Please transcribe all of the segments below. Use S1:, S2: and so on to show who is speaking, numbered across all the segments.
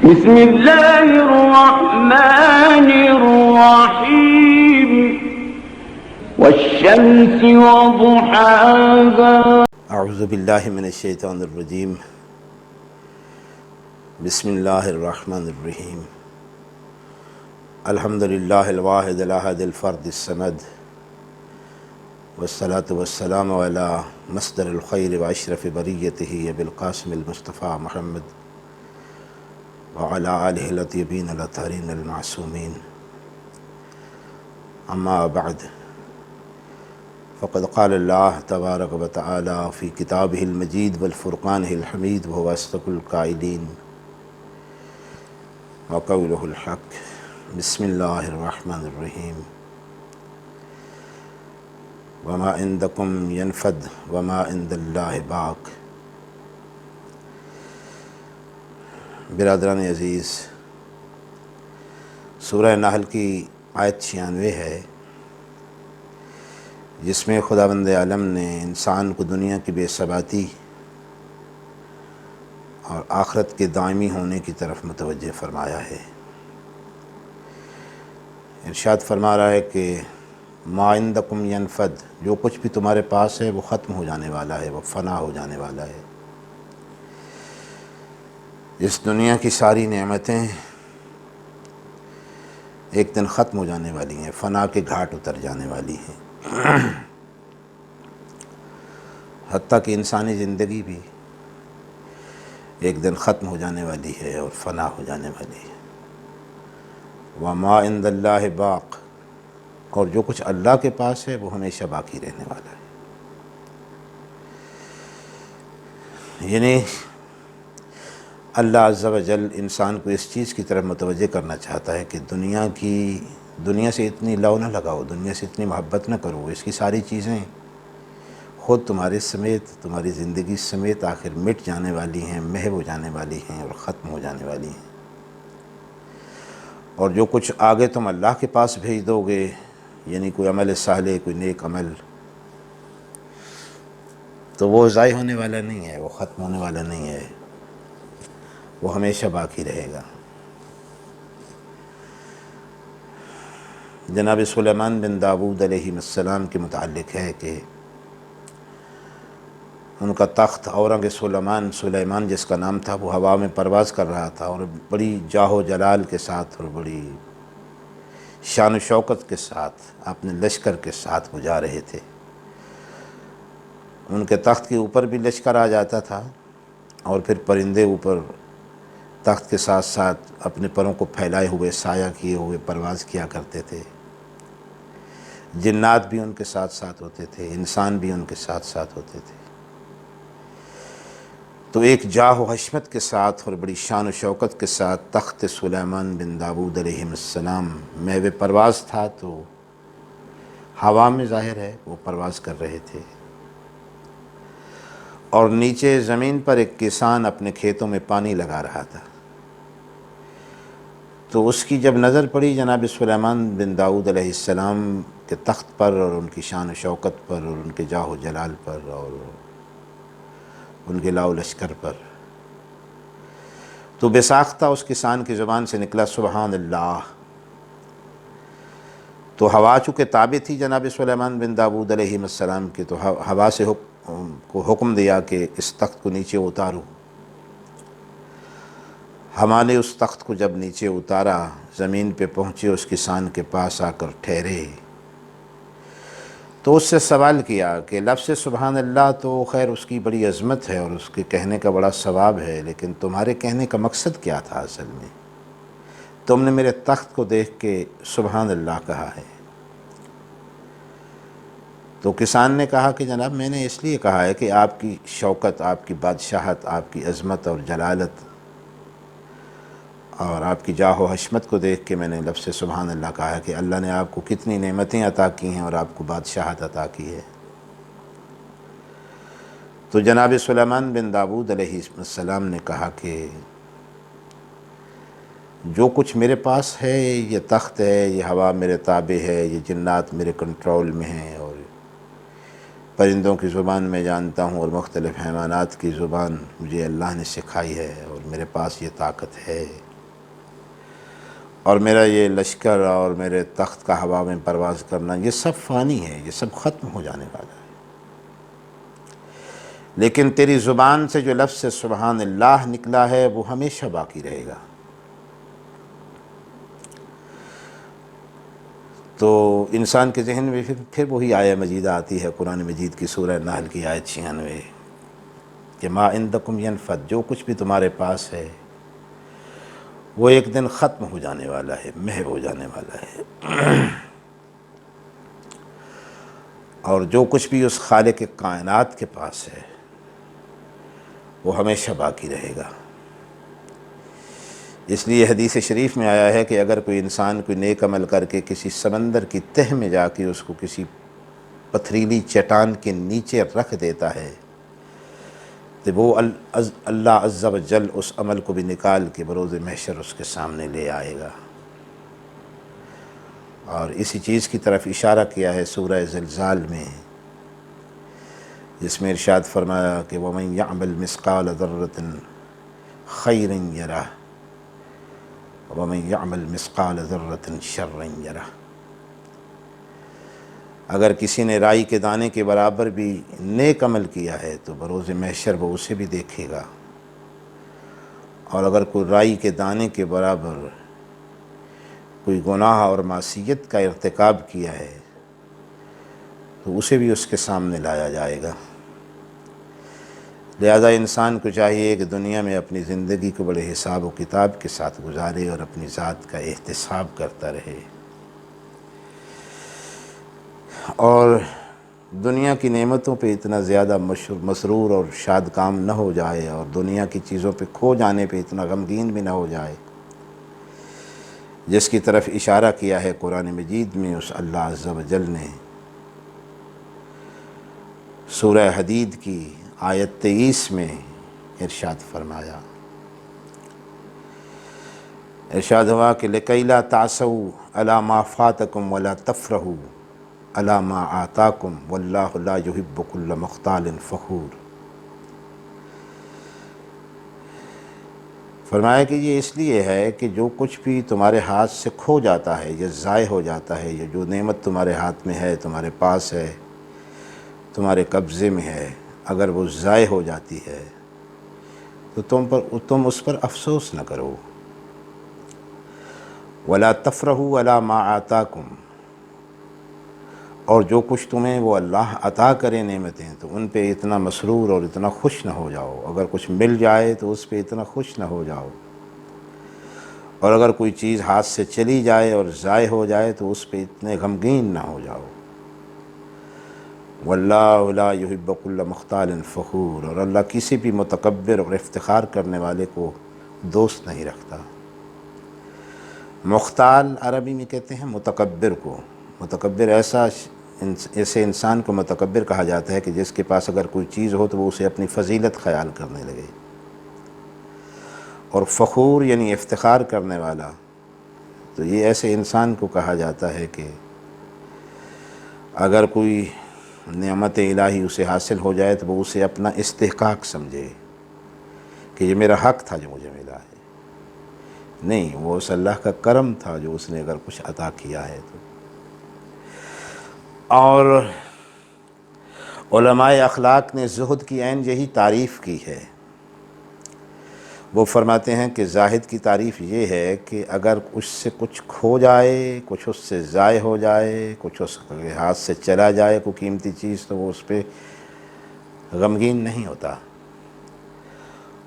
S1: بسم اللہ الرحمن الرحیم والشمس وضحاها
S2: اعوذ باللہ من الشیطان الرجیم بسم اللہ الرحمن الرحیم الحمد للہ الواحد الاحد الفرد الصمد والصلاة والسلام علی مصدر الخیر واشرف بریتہ ابی القاسم المصطفیٰ محمد وعلی آلہ الطیبین الطاہرین المعصومین اما بعد فقد قال اللہ تبارک و تعالی فی کتابہ المجید والفرقانہ الحمید وهو اصدق القائلین وقولہ الحق بسم اللہ الرحمن الرحیم وما عندکم ینفد وما عند اللہ باق۔ برادران عزیز، سورہ نحل کی آیت 96 ہے، جس میں خداوند عالم نے انسان کو دنیا کی بے ثباتی اور آخرت کے دائمی ہونے کی طرف متوجہ فرمایا ہے۔ ارشاد فرما رہا ہے کہ ما عندکم ینفد، جو کچھ بھی تمہارے پاس ہے وہ ختم ہو جانے والا ہے، وہ فنا ہو جانے والا ہے۔ اس دنیا کی ساری نعمتیں ایک دن ختم ہو جانے والی ہیں، فنا کے گھاٹ اتر جانے والی ہیں، حتیٰ کہ انسانی زندگی بھی ایک دن ختم ہو جانے والی ہے اور فنا ہو جانے والی ہے۔ وما عند اللہ باق، اور جو کچھ اللہ کے پاس ہے وہ ہمیشہ باقی رہنے والا ہے۔ یعنی اللہ عز و جل انسان کو اس چیز کی طرف متوجہ کرنا چاہتا ہے کہ دنیا سے اتنی لو نہ لگاؤ، دنیا سے اتنی محبت نہ کرو، اس کی ساری چیزیں خود تمہارے سمیت، تمہاری زندگی سمیت آخر مٹ جانے والی ہیں، محو ہو جانے والی ہیں اور ختم ہو جانے والی ہیں۔ اور جو کچھ آگے تم اللہ کے پاس بھیج دو گے، یعنی کوئی عمل صالح، کوئی نیک عمل، تو وہ ضائع ہونے والا نہیں ہے، وہ ختم ہونے والا نہیں ہے، وہ ہمیشہ باقی رہے گا۔ جناب سلیمان بن داؤد علیہ السلام کے متعلق ہے کہ ان کا تخت اورنگ سلیمان جس کا نام تھا، وہ ہوا میں پرواز کر رہا تھا اور بڑی جاہ و جلال کے ساتھ اور بڑی شان و شوکت کے ساتھ اپنے لشکر کے ساتھ وہ جا رہے تھے۔ ان کے تخت کے اوپر بھی لشکر آ جاتا تھا اور پھر پرندے اوپر تخت کے ساتھ ساتھ اپنے پروں کو پھیلائے ہوئے، سایہ کیے ہوئے پرواز کیا کرتے تھے۔ جنات بھی ان کے ساتھ ساتھ ہوتے تھے، انسان بھی ان کے ساتھ ساتھ ہوتے تھے۔ تو ایک جاہ و حشمت کے ساتھ اور بڑی شان و شوکت کے ساتھ تخت سلیمان بن داؤد علیہ السلام محو پرواز تھا، تو ہوا میں ظاہر ہے وہ پرواز کر رہے تھے، اور نیچے زمین پر ایک کسان اپنے کھیتوں میں پانی لگا رہا تھا۔ تو اس کی جب نظر پڑی جناب سلیمان بن داؤد علیہ السلام کے تخت پر اور ان کی شان و شوکت پر اور ان کے جاہ و جلال پر اور ان کے لاؤ لشکر پر، تو بے ساختہ اس کسان کی زبان سے نکلا سبحان اللہ۔ تو ہوا چونکہ تابع تھی جناب سلیمان بن داؤد علیہ السلام کی، تو ہوا سے کو حکم دیا کہ اس تخت کو نیچے اتارو۔ ہوا نے اس تخت کو جب نیچے اتارا، زمین پہ پہنچے، اس کسان کے پاس آ کر ٹھہرے، تو اس سے سوال کیا کہ لفظ سبحان اللہ تو خیر اس کی بڑی عظمت ہے اور اس کے کہنے کا بڑا ثواب ہے، لیکن تمہارے کہنے کا مقصد کیا تھا اصل میں؟ تم نے میرے تخت کو دیکھ کے سبحان اللہ کہا ہے۔ تو کسان نے کہا کہ جناب میں نے اس لیے کہا ہے کہ آپ کی شوکت، آپ کی بادشاہت، آپ کی عظمت اور جلالت اور آپ کی جاہ و حشمت کو دیکھ کے میں نے لفظ سبحان اللہ کہا ہے کہ اللہ نے آپ کو کتنی نعمتیں عطا کی ہیں اور آپ کو بادشاہت عطا کی ہے۔ تو جناب سلیمان بن داؤد علیہ السلام نے کہا کہ جو کچھ میرے پاس ہے، یہ تخت ہے، یہ ہوا میرے تابع ہے، یہ جنات میرے کنٹرول میں ہیں، اور پرندوں کی زبان میں جانتا ہوں اور مختلف حیوانات کی زبان مجھے اللہ نے سکھائی ہے، اور میرے پاس یہ طاقت ہے اور میرا یہ لشکر اور میرے تخت کا ہوا میں پرواز کرنا، یہ سب فانی ہے، یہ سب ختم ہو جانے والا ہے۔ لیکن تیری زبان سے جو لفظ سبحان اللہ نکلا ہے وہ ہمیشہ باقی رہے گا۔ تو انسان کے ذہن میں پھر وہی آیہ مجیدہ آتی ہے قرآن مجید کی سورہ نحل کی آیت 96 کہ ما عندکم ینفد، جو کچھ بھی تمہارے پاس ہے وہ ایک دن ختم ہو جانے والا ہے، محو ہو جانے والا ہے، اور جو کچھ بھی اس خالق کائنات کے پاس ہے وہ ہمیشہ باقی رہے گا۔ اس لیے حدیث شریف میں آیا ہے کہ اگر کوئی انسان کوئی نیک عمل کر کے کسی سمندر کی تہ میں جا کے اس کو کسی پتھریلی چٹان کے نیچے رکھ دیتا ہے تو وہ اللہ عز و جل اس عمل کو بھی نکال کے بروز محشر اس کے سامنے لے آئے گا۔ اور اسی چیز کی طرف اشارہ کیا ہے سورہ زلزال میں، جس میں ارشاد فرمایا کہ وَمَن يَعْمَلْ مِثْقَالَ ذَرَّةٍ خَيْرٍ يَرَهُ وَمَن يَعْمَلْ مِثْقَالَ ذَرَّةٍ شَرًّا يَرَهُ۔ اگر کسی نے رائی کے دانے کے برابر بھی نیک عمل کیا ہے تو بروز محشر وہ اسے بھی دیکھے گا، اور اگر کوئی رائی کے دانے کے برابر کوئی گناہ اور معصیت کا ارتکاب کیا ہے تو اسے بھی اس کے سامنے لایا جائے گا۔ لہذا انسان کو چاہیے کہ دنیا میں اپنی زندگی کو بڑے حساب و کتاب کے ساتھ گزارے اور اپنی ذات کا احتساب کرتا رہے، اور دنیا کی نعمتوں پہ اتنا زیادہ مسرور اور شاد کام نہ ہو جائے، اور دنیا کی چیزوں پہ کھو جانے پہ اتنا غمگین بھی نہ ہو جائے، جس کی طرف اشارہ کیا ہے قرآن مجید میں اس اللہ عز و جل نے سورہ حدید کی آیت 23 میں ارشاد فرمایا، ارشاد ہوا کہ لِكَيْ لَا تَعْسَوْا عَلَى مَا فَاتَكُمْ وَلَا تَفْرَحُوا عَلَى مَا آتَاكُمْ وَاللَّهُ لَا يُحِبُّ كُلَّ مُخْتَالٍ فَخُورٍ۔ فرمایا کہ یہ اس لیے ہے کہ جو کچھ بھی تمہارے ہاتھ سے کھو جاتا ہے یا ضائع ہو جاتا ہے، یا جو نعمت تمہارے ہاتھ میں ہے، تمہارے پاس ہے، تمہارے قبضے میں ہے، اگر وہ ضائع ہو جاتی ہے تو تم اس پر افسوس نہ کرو۔ وَلَا تَفْرَحُوا عَلَى مَا آتَاكُمْ، اور جو کچھ تمہیں وہ اللہ عطا کرے نعمتیں تو ان پہ اتنا مسرور اور اتنا خوش نہ ہو جاؤ۔ اگر کچھ مل جائے تو اس پہ اتنا خوش نہ ہو جاؤ، اور اگر کوئی چیز ہاتھ سے چلی جائے اور ضائع ہو جائے تو اس پہ اتنے غمگین نہ ہو جاؤ۔ وَاللَّهُ لَا يُحِبُّ كُلَّ مُخْتَالٍ فَخُورٍ، اور اللہ کسی بھی متکبر اور افتخار کرنے والے کو دوست نہیں رکھتا۔ مختال عربی میں کہتے ہیں متکبر کو۔ متکبر ایسے انسان کو متکبر کہا جاتا ہے کہ جس کے پاس اگر کوئی چیز ہو تو وہ اسے اپنی فضیلت خیال کرنے لگے، اور فخور یعنی افتخار کرنے والا، تو یہ ایسے انسان کو کہا جاتا ہے کہ اگر کوئی نعمت الہی اسے حاصل ہو جائے تو وہ اسے اپنا استحقاق سمجھے کہ یہ میرا حق تھا جو مجھے ملا ہے، نہیں، وہ اس اللہ کا کرم تھا جو اس نے اگر کچھ عطا کیا ہے تو۔ اور علماء اخلاق نے زہد کی عین یہی تعریف کی ہے۔ وہ فرماتے ہیں کہ زاہد کی تعریف یہ ہے کہ اگر اس سے کچھ کھو جائے، کچھ اس سے ضائع ہو جائے، کچھ اس کے ہاتھ سے چلا جائے کوئی قیمتی چیز، تو وہ اس پہ غمگین نہیں ہوتا،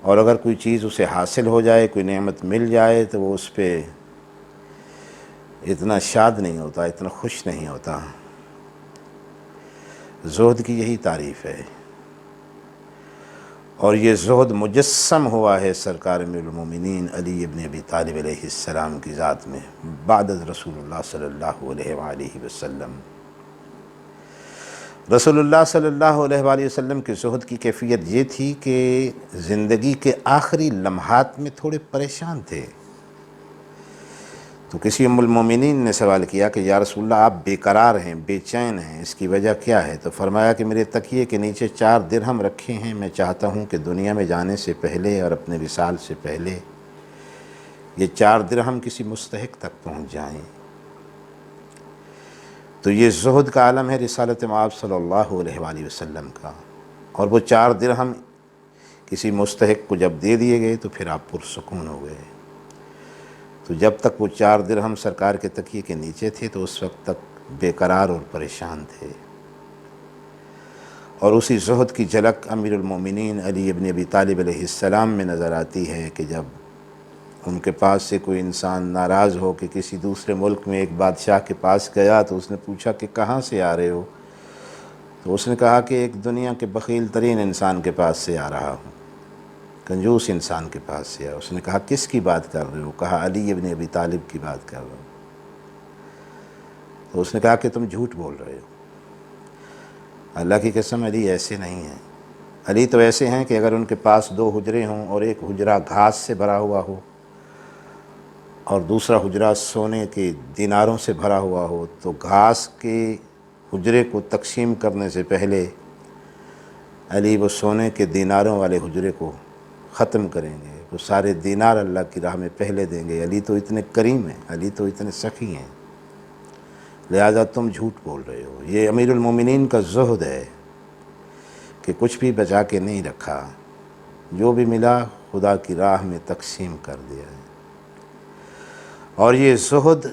S2: اور اگر کوئی چیز اسے حاصل ہو جائے، کوئی نعمت مل جائے تو وہ اس پہ اتنا شاد نہیں ہوتا، اتنا خوش نہیں ہوتا۔ زہد کی یہی تعریف ہے، اور یہ زہد مجسم ہوا ہے سرکار امیر المومنین علی ابن ابی طالب علیہ السلام کی ذات میں بعد از رسول اللہ صلی اللہ علیہ وآلہ وسلم۔ رسول اللہ صلی اللہ علیہ وآلہ وسلم کے زہد کی کیفیت یہ تھی کہ زندگی کے آخری لمحات میں تھوڑے پریشان تھے، تو کسی ام المومنین نے سوال کیا کہ یا رسول اللہ، آپ بے قرار ہیں، بے چین ہیں، اس کی وجہ کیا ہے؟ تو فرمایا کہ میرے تکیے کے نیچے 4 درہم رکھے ہیں، میں چاہتا ہوں کہ دنیا میں جانے سے پہلے اور اپنے وصال سے پہلے یہ 4 درہم کسی مستحق تک پہنچ جائیں، تو یہ زہد کا عالم ہے رسالت مآب صلی اللہ علیہ وآلہ وسلم کا۔ اور وہ 4 درہم کسی مستحق کو جب دے دیے گئے تو پھر آپ پرسکون ہو گئے۔ تو جب تک وہ 4 درہم سرکار کے تکیے کے نیچے تھے تو اس وقت تک بے قرار اور پریشان تھے۔ اور اسی زہد کی جھلک امیر المومنین علی ابن ابی طالب علیہ السلام میں نظر آتی ہے کہ جب ان کے پاس سے کوئی انسان ناراض ہو کہ کسی دوسرے ملک میں ایک بادشاہ کے پاس گیا تو اس نے پوچھا کہ کہاں سے آ رہے ہو؟ تو اس نے کہا کہ ایک دنیا کے بخیل ترین انسان کے پاس سے آ رہا ہوں، کنجوس انسان کے پاس سے آیا۔ اس نے کہا کس کی بات کر رہے ہو؟ کہا علی ابن ابی طالب کی بات کر رہا ہوں۔ تو اس نے کہا کہ تم جھوٹ بول رہے ہو، اللہ کی قسم علی ایسے نہیں ہیں۔ علی تو ایسے ہیں کہ اگر ان کے پاس 2 حجرے ہوں اور ایک حجرہ گھاس سے بھرا ہوا ہو اور دوسرا حجرہ سونے کے دیناروں سے بھرا ہوا ہو تو گھاس کے حجرے کو تقسیم کرنے سے پہلے علی وہ سونے کے دیناروں والے حجرے کو ختم کریں گے، وہ سارے دینار اللہ کی راہ میں پہلے دیں گے۔ علی تو اتنے کریم ہیں، علی تو اتنے سخی ہیں، لہذا تم جھوٹ بول رہے ہو۔ یہ امیر المومنین کا زہد ہے کہ کچھ بھی بچا کے نہیں رکھا، جو بھی ملا خدا کی راہ میں تقسیم کر دیا ہے۔ اور یہ زہد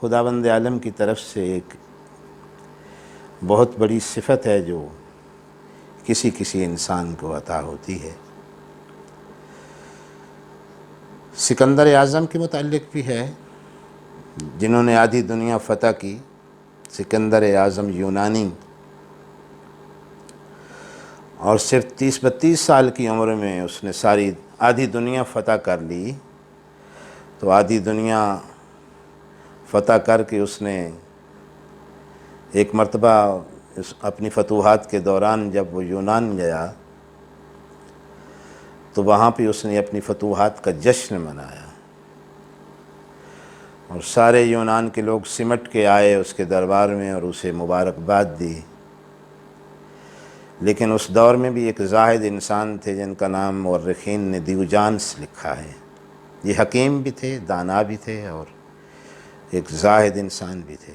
S2: خداوند عالم کی طرف سے ایک بہت بڑی صفت ہے جو کسی انسان کو عطا ہوتی ہے۔ سکندر اعظم کے متعلق بھی ہے، جنہوں نے آدھی دنیا فتح کی۔ سکندر اعظم یونانی، اور صرف 30-32 سال کی عمر میں اس نے ساری آدھی دنیا فتح کر لی۔ تو آدھی دنیا فتح کر کے اس نے ایک مرتبہ اپنی فتوحات کے دوران جب وہ یونان گیا تو وہاں پہ اس نے اپنی فتوحات کا جشن منایا، اور سارے یونان کے لوگ سمٹ کے آئے اس کے دربار میں اور اسے مبارکباد دی۔ لیکن اس دور میں بھی ایک زاہد انسان تھے جن کا نام مورخین نے دیوجانس لکھا ہے۔ یہ حکیم بھی تھے، دانا بھی تھے، اور ایک زاہد انسان بھی تھے۔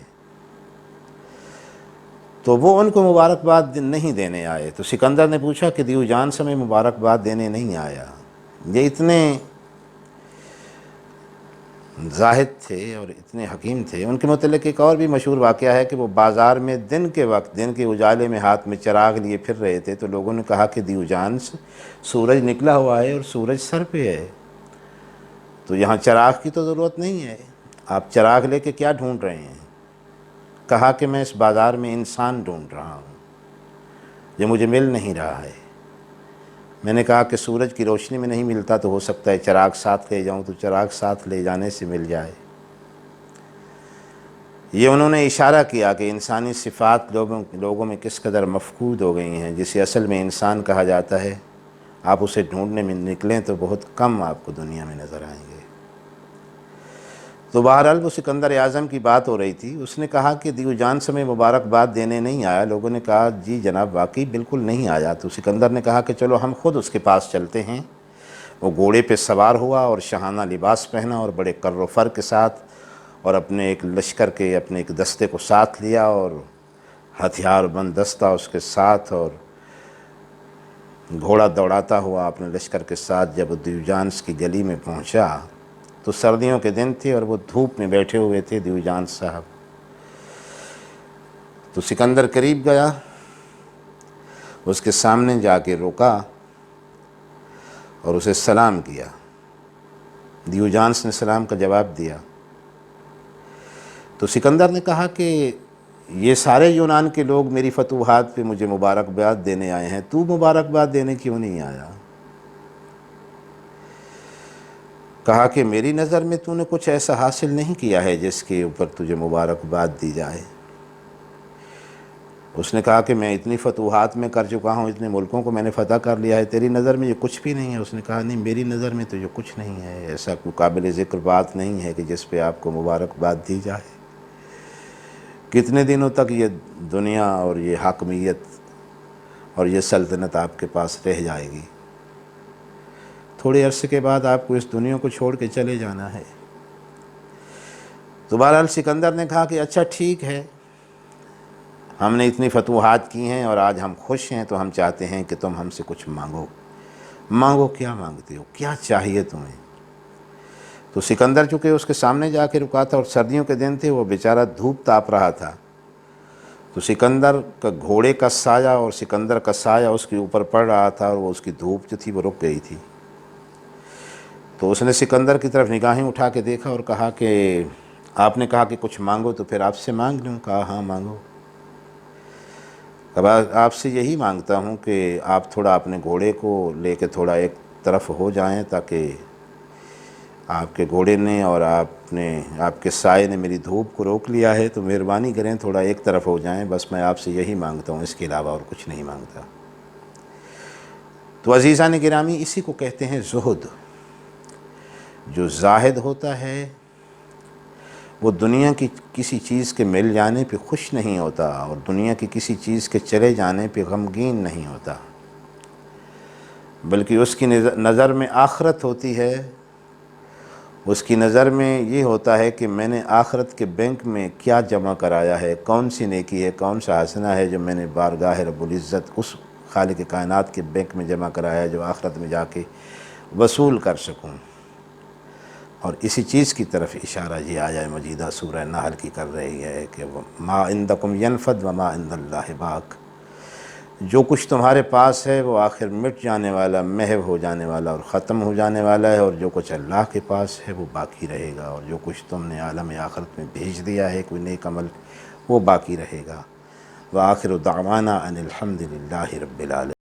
S2: تو وہ ان کو مبارکباد نہیں دینے آئے۔ تو سکندر نے پوچھا کہ دیوجانس ہمیں مبارکباد دینے نہیں آیا؟ یہ اتنے زاہد تھے اور اتنے حکیم تھے۔ ان کے متعلق ایک اور بھی مشہور واقعہ ہے کہ وہ بازار میں دن کے وقت، دن کے اجالے میں ہاتھ میں چراغ لیے پھر رہے تھے، تو لوگوں نے کہا کہ دیوجانس سورج نکلا ہوا ہے اور سورج سر پہ ہے، تو یہاں چراغ کی تو ضرورت نہیں ہے، آپ چراغ لے کے کیا ڈھونڈ رہے ہیں؟ کہا کہ میں اس بازار میں انسان ڈھونڈ رہا ہوں، یہ مجھے مل نہیں رہا ہے۔ میں نے کہا کہ سورج کی روشنی میں نہیں ملتا تو ہو سکتا ہے چراغ ساتھ لے جاؤں، تو چراغ ساتھ لے جانے سے مل جائے۔ یہ انہوں نے اشارہ کیا کہ انسانی صفات لوگوں میں کس قدر مفقود ہو گئی ہیں، جسے اصل میں انسان کہا جاتا ہے۔ آپ اسے ڈھونڈنے میں نکلیں تو بہت کم آپ کو دنیا میں نظر آئیں گے۔ تو بہرحال وہ سکندر اعظم کی بات ہو رہی تھی۔ اس نے کہا کہ دیوجانس ہمیں مبارکباد دینے نہیں آیا۔ لوگوں نے کہا جی جناب واقعی بالکل نہیں آیا۔ تو سکندر نے کہا کہ چلو ہم خود اس کے پاس چلتے ہیں۔ وہ گھوڑے پہ سوار ہوا اور شاہانہ لباس پہنا اور بڑے کر و فر کے ساتھ، اور اپنے ایک لشکر کے اپنے ایک دستے کو ساتھ لیا اور ہتھیار بند دستہ اس کے ساتھ، اور گھوڑا دوڑاتا ہوا اپنے لشکر کے ساتھ جب دیوجانس کی گلی میں پہنچا تو سردیوں کے دن تھے اور وہ دھوپ میں بیٹھے ہوئے تھے دیوجانس صاحب۔ تو سکندر قریب گیا، اس کے سامنے جا کے روکا اور اسے سلام کیا۔ دیوجانس نے سلام کا جواب دیا۔ تو سکندر نے کہا کہ یہ سارے یونان کے لوگ میری فتوحات پہ مجھے مبارکباد دینے آئے ہیں، تو مبارکباد دینے کیوں نہیں آیا؟ کہا کہ میری نظر میں تو نے کچھ ایسا حاصل نہیں کیا ہے جس کے اوپر تجھے مبارکباد دی جائے۔ اس نے کہا کہ میں اتنی فتوحات میں کر چکا ہوں، اتنے ملکوں کو میں نے فتح کر لیا ہے، تیری نظر میں یہ کچھ بھی نہیں ہے؟ اس نے کہا نہیں، میری نظر میں تو یہ کچھ نہیں ہے، ایسا کوئی قابل ذکر بات نہیں ہے کہ جس پہ آپ کو مبارکباد دی جائے۔ کتنے دنوں تک یہ دنیا اور یہ حاکمیت اور یہ سلطنت آپ کے پاس رہ جائے گی؟ تھوڑے عرصے کے بعد آپ کو اس دنیا کو چھوڑ کے چلے جانا ہے۔ تو بہرحال سکندر نے کہا کہ اچھا ٹھیک ہے، ہم نے اتنی فتوحات کی ہیں اور آج ہم خوش ہیں، تو ہم چاہتے ہیں کہ تم ہم سے کچھ مانگو۔ مانگو، کیا مانگتے ہو، کیا چاہیے تمہیں؟ تو سکندر چونکہ اس کے سامنے جا کے رکا تھا اور سردیوں کے دن تھے، وہ بیچارہ دھوپ تاپ رہا تھا، تو سکندر کا گھوڑے کا سایہ اور سکندر کا سایہ اس کے اوپر پڑ رہا تھا، اور وہ اس کی دھوپ جو تھی وہ رک گئی تھی۔ تو اس نے سکندر کی طرف نگاہیں اٹھا کے دیکھا اور کہا کہ آپ نے کہا کہ کچھ مانگو، تو پھر آپ سے مانگ لوں۔ کہا ہاں مانگو۔ اب آپ سے یہی مانگتا ہوں کہ آپ تھوڑا اپنے گھوڑے کو لے کے تھوڑا ایک طرف ہو جائیں، تاکہ آپ کے گھوڑے نے اور آپ کے سائے نے میری دھوپ کو روک لیا ہے، تو مہربانی کریں تھوڑا ایک طرف ہو جائیں، بس میں آپ سے یہی مانگتا ہوں، اس کے علاوہ اور کچھ نہیں مانگتا۔ تو عزیزان گرامی، اسی کو کہتے ہیں زہد۔ جو زاہد ہوتا ہے وہ دنیا کی کسی چیز کے مل جانے پہ خوش نہیں ہوتا، اور دنیا کی کسی چیز کے چلے جانے پہ غمگین نہیں ہوتا، بلکہ اس کی نظر میں آخرت ہوتی ہے۔ اس کی نظر میں یہ ہوتا ہے کہ میں نے آخرت کے بینک میں کیا جمع کرایا ہے، کون سی نیکی ہے، کون سا حسنہ ہے جو میں نے بارگاہ رب العزت اس خالق کائنات کے بینک میں جمع کرایا ہے، جو آخرت میں جا کے وصول کر سکوں۔ اور اسی چیز کی طرف اشارہ یہ آیہ مجیدہ سورہ نحل کی کر رہی ہے کہ ما عندکم ینفد وما عند اللہ باق۔ جو کچھ تمہارے پاس ہے وہ آخر مٹ جانے والا، محو ہو جانے والا اور ختم ہو جانے والا ہے، اور جو کچھ اللہ کے پاس ہے وہ باقی رہے گا، اور جو کچھ تم نے عالم آخرت میں بھیج دیا ہے کوئی نیک عمل، وہ باقی رہے گا۔ وآخر دعوانا ان الحمد للہ رب العالمین۔